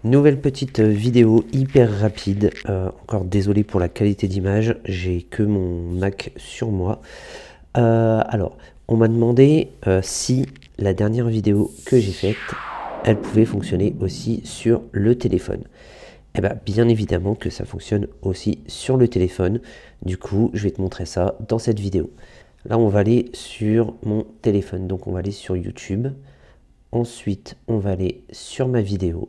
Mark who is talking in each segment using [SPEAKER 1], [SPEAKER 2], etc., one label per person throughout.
[SPEAKER 1] Nouvelle petite vidéo hyper rapide. Encore désolé pour la qualité d'image, j'ai que mon Mac sur moi. Alors, on m'a demandé si la dernière vidéo que j'ai faite, elle pouvait fonctionner aussi sur le téléphone. Eh bien, bien évidemment que ça fonctionne aussi sur le téléphone. Du coup, je vais te montrer ça dans cette vidéo. Là, on va aller sur mon téléphone. Donc, on va aller sur YouTube. Ensuite, on va aller sur ma vidéo.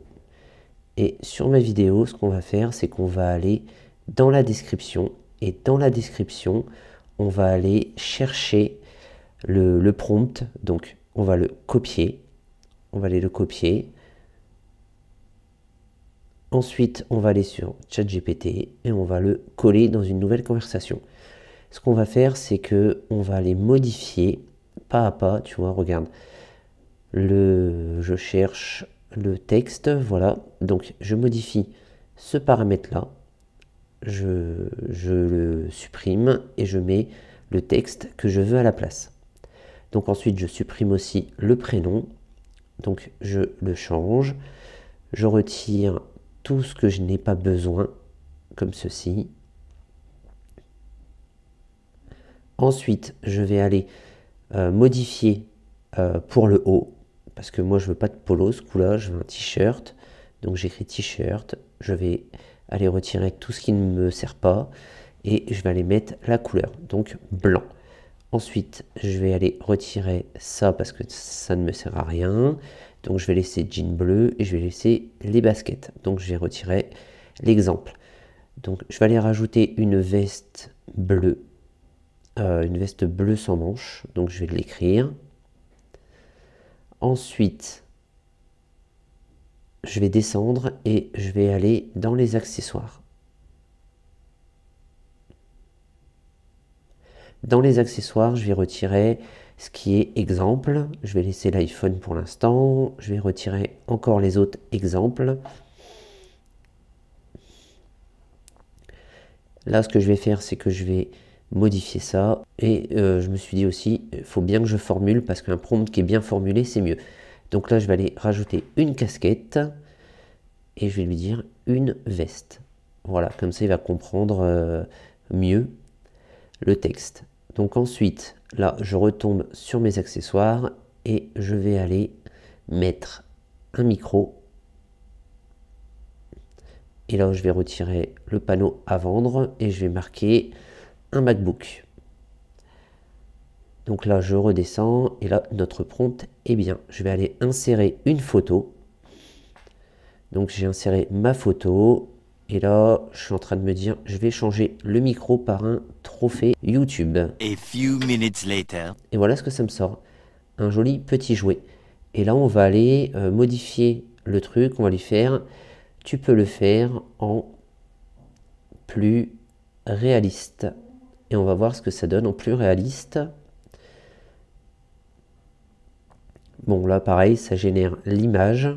[SPEAKER 1] Et sur ma vidéo, ce qu'on va faire, c'est qu'on va aller dans la description. Et dans la description, on va aller chercher le prompt. Donc, on va le copier. On va aller le copier. Ensuite, on va aller sur ChatGPT et on va le coller dans une nouvelle conversation. Ce qu'on va faire, c'est que on va aller modifier pas à pas. Tu vois, regarde. Je cherche le texte, voilà. Donc, je modifie ce paramètre-là. Je le supprime et je mets le texte que je veux à la place. Donc ensuite, je supprime aussi le prénom. Donc, je le change. Je retire tout ce que je n'ai pas besoin, comme ceci. Ensuite, je vais aller modifier pour le haut, parce que moi, je veux pas de polo ce coup-là, je veux un t-shirt. Donc, j'écris t-shirt. Je vais aller retirer tout ce qui ne me sert pas et je vais aller mettre la couleur, donc blanc. Ensuite, je vais aller retirer ça parce que ça ne me sert à rien. Donc, je vais laisser jean bleu et je vais laisser les baskets. Donc, je vais retirer l'exemple. Donc, je vais aller rajouter une veste bleue sans manches. Donc, je vais l'écrire. Ensuite, je vais descendre et je vais aller dans les accessoires. Dans les accessoires, je vais retirer ce qui est exemple. Je vais laisser l'iPhone pour l'instant. Je vais retirer encore les autres exemples. Là, ce que je vais faire, c'est que je vais modifier ça. Et je me suis dit aussi, il faut bien que je formule parce qu'un prompt qui est bien formulé, c'est mieux. Donc là, je vais aller rajouter une casquette et je vais lui dire une veste. Voilà, comme ça, il va comprendre mieux le texte. Donc ensuite, là, je retombe sur mes accessoires et je vais aller mettre un micro. Et là, je vais retirer le panneau à vendre et je vais marquer un MacBook. Donc là, je redescends et là, notre prompt est bien. Je vais aller insérer une photo. Donc j'ai inséré ma photo. Et là, je suis en train de me dire, je vais changer le micro par un trophée YouTube.
[SPEAKER 2] A few minutes later.
[SPEAKER 1] Et voilà ce que ça me sort. Un joli petit jouet. Et là, on va aller modifier le truc. On va lui faire, tu peux le faire en plus réaliste. Et on va voir ce que ça donne en plus réaliste. Bon, là, pareil, ça génère l'image.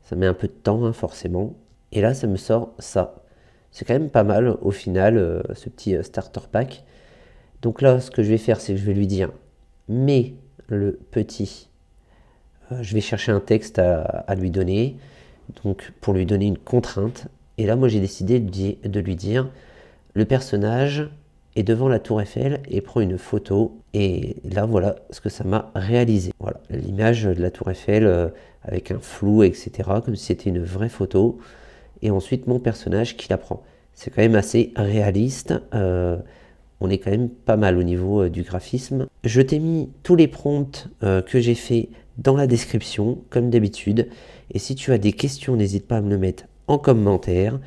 [SPEAKER 1] Ça met un peu de temps, hein, forcément. Et là, ça me sort ça. C'est quand même pas mal, au final, ce petit starter pack. Donc là, ce que je vais faire, c'est que je vais lui dire, mets le petit. Je vais chercher un texte à lui donner. Donc, pour lui donner une contrainte. Et là, moi, j'ai décidé de lui dire, le personnage est devant la tour Eiffel et prend une photo. Et là, voilà ce que ça m'a réalisé. Voilà, l'image de la tour Eiffel avec un flou, etc. Comme si c'était une vraie photo. Et ensuite, mon personnage qui la prend. C'est quand même assez réaliste. On est quand même pas mal au niveau du graphisme. Je t'ai mis tous les prompts que j'ai fait dans la description, comme d'habitude. Et si tu as des questions, n'hésite pas à me le mettre en commentaire.